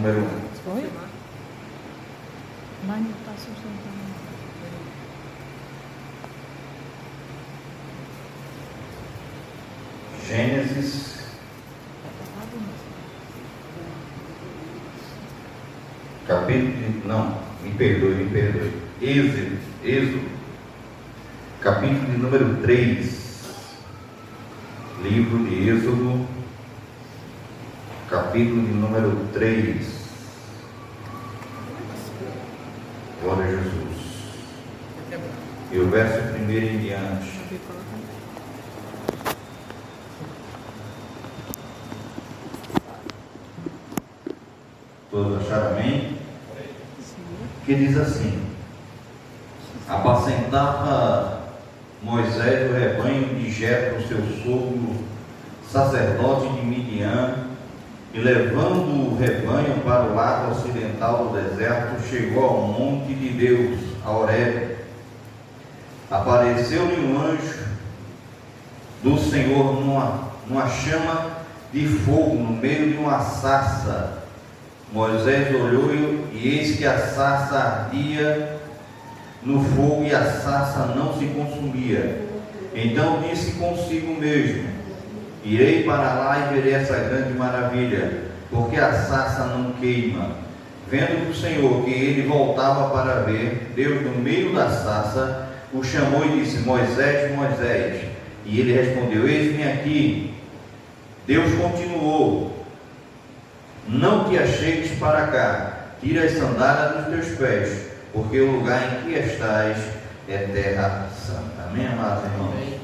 número 1. Foi? Mas não está sustentando. Gênesis, capítulo, não, me perdoe. Êxodo, capítulo de número 3. Livro de Êxodo, capítulo de número 3. Glória a Jesus. E o verso 1 em diante. Todos acharam amém? Que diz assim: apacentava Moisés o rebanho de Jetro, seu sogro, sacerdote de Midian, e levando o rebanho para o lado ocidental do deserto, chegou ao monte de Deus, a Horebe. Apareceu-lhe um anjo do Senhor numa chama de fogo no meio de uma sarça. Moisés olhou e eis que a sarça ardia no fogo e a sarça não se consumia. Então disse consigo mesmo: irei para lá e verei essa grande maravilha, porque a sarça não queima. Vendo o Senhor que ele voltava para ver, Deus no meio da sarça o chamou e disse: Moisés, Moisés. E ele respondeu: eis-me aqui. Deus continuou: não te achegues para cá, tira as sandálias dos teus pés, porque o lugar em que estás é terra santa. Amém, amados irmãos?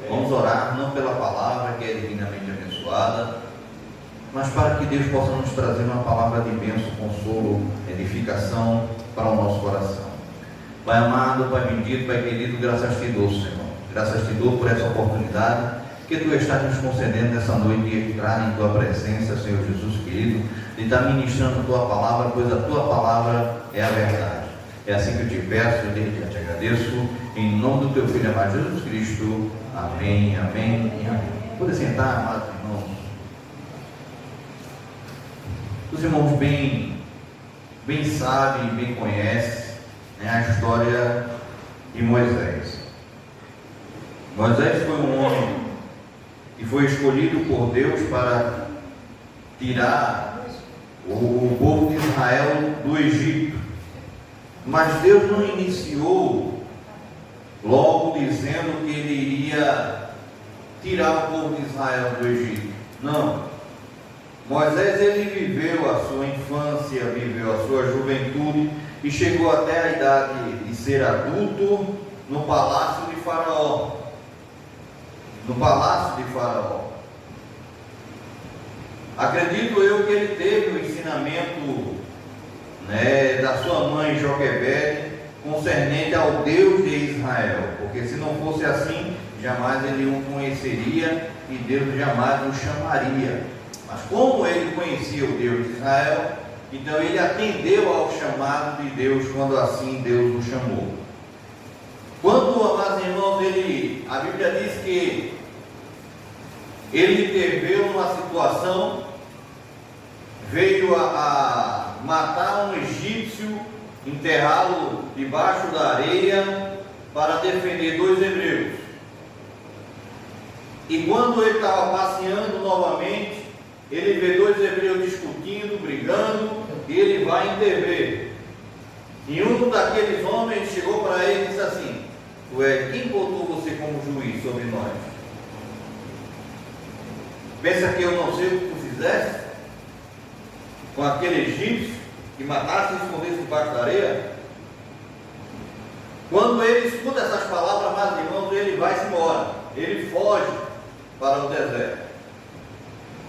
Vamos orar, não pela palavra que é divinamente abençoada, mas para que Deus possa nos trazer uma palavra de bênção, consolo, edificação para o nosso coração. Pai amado, Pai bendito, Pai querido, graças te dou, Senhor. Graças te dou por essa oportunidade que Tu estás nos concedendo nessa noite de entrar em Tua presença, Senhor Jesus querido, de estar ministrando a Tua palavra, pois a Tua palavra é a verdade. É assim que eu te peço, eu desde já te agradeço, em nome do Teu Filho amado Jesus Cristo. Amém, amém e amém. Pode sentar, amados irmãos. Os irmãos bem sabem e bem conhecem, né, a história de Moisés. Moisés foi um homem que foi escolhido por Deus para tirar o povo de Israel do Egito. Mas Deus não iniciou logo dizendo que Ele iria tirar o povo de Israel do Egito. Não. Moisés, ele viveu a sua infância, viveu a sua juventude e chegou até a idade de ser adulto no palácio de Faraó. No palácio de Faraó. Acredito eu que ele teve o ensinamento, né, da sua mãe Joquebede concernente ao Deus de Israel, porque se não fosse assim, jamais ele o conheceria e Deus jamais o chamaria. Mas como ele conhecia o Deus de Israel, então ele atendeu ao chamado de Deus quando assim Deus o chamou. Quando, amados irmãos, a Bíblia diz que ele interveio numa situação, veio a matar um egípcio, enterrá-lo debaixo da areia para defender 2 hebreus. E quando ele estava passeando novamente, ele vê 2 hebreus discutindo, brigando, e ele vai intervir. E um daqueles homens chegou para ele e disse assim: quem botou você como juiz sobre nós? Pensa que eu não sei o que tu fizeste com aquele egípcio que matasse e escondesse debaixo da areia? Quando ele escuta essas palavras, meus irmãos, ele vai-se embora. Ele foge para o deserto.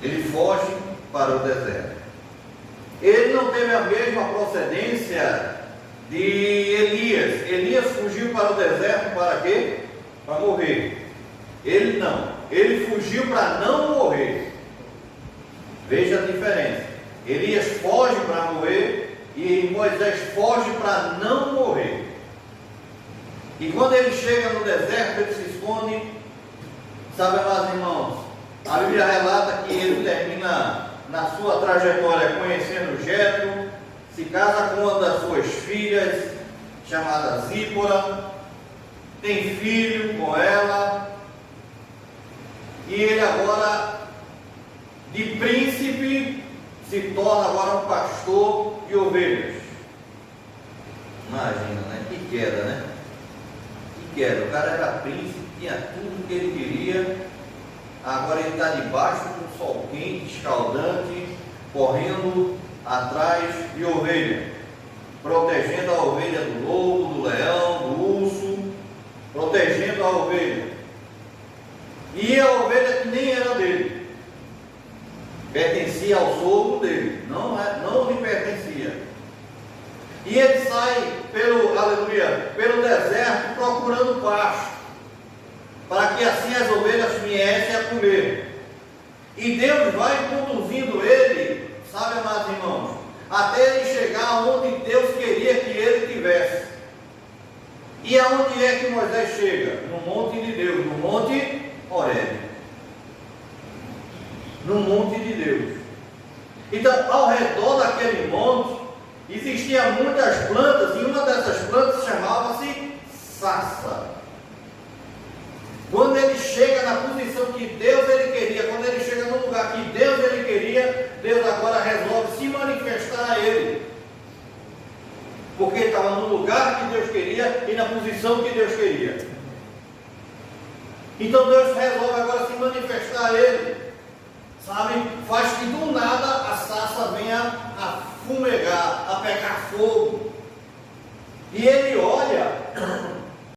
Ele foge para o deserto. Ele não teve a mesma procedência de Elias. Elias fugiu para o deserto para quê? Para morrer. Ele não. Ele fugiu para não morrer. Veja a diferença. Elias foge para morrer e Moisés foge para não morrer. E quando ele chega no deserto, ele se esconde. Sabe, meus irmãos, a Bíblia relata que ele termina na sua trajetória conhecendo Jetro, casa com uma das suas filhas, chamada Zípora, tem filho com ela, e ele agora, de príncipe, se torna agora um pastor de ovelhas. Imagina, né? Que queda, né? Que queda. O cara era príncipe, tinha tudo que ele queria, agora ele está debaixo de um sol quente, escaldante, correndo atrás de ovelha, protegendo a ovelha do lobo, do leão, do urso, protegendo a ovelha. E a ovelha que nem era dele, pertencia ao sogro dele, não lhe pertencia. E ele sai pelo deserto procurando pasto, para que assim as ovelhas viessem a comer. E Deus vai conduzindo ele, sabe, amados irmãos, até ele chegar onde Deus queria que ele estivesse. E aonde é que Moisés chega? No monte de Deus, no monte Horebe. No monte de Deus. Então, ao redor daquele monte, existiam muitas plantas, e uma dessas plantas chamava-se sarça. Quando ele chega na posição que Deus ele queria, quando ele chega no lugar que Deus ele queria, Deus agora resolve se manifestar a ele. Porque ele estava no lugar que Deus queria e na posição que Deus queria. Então Deus resolve agora se manifestar a ele. Sabe? Faz que do nada a sarça venha a fumegar, a pegar fogo. E ele olha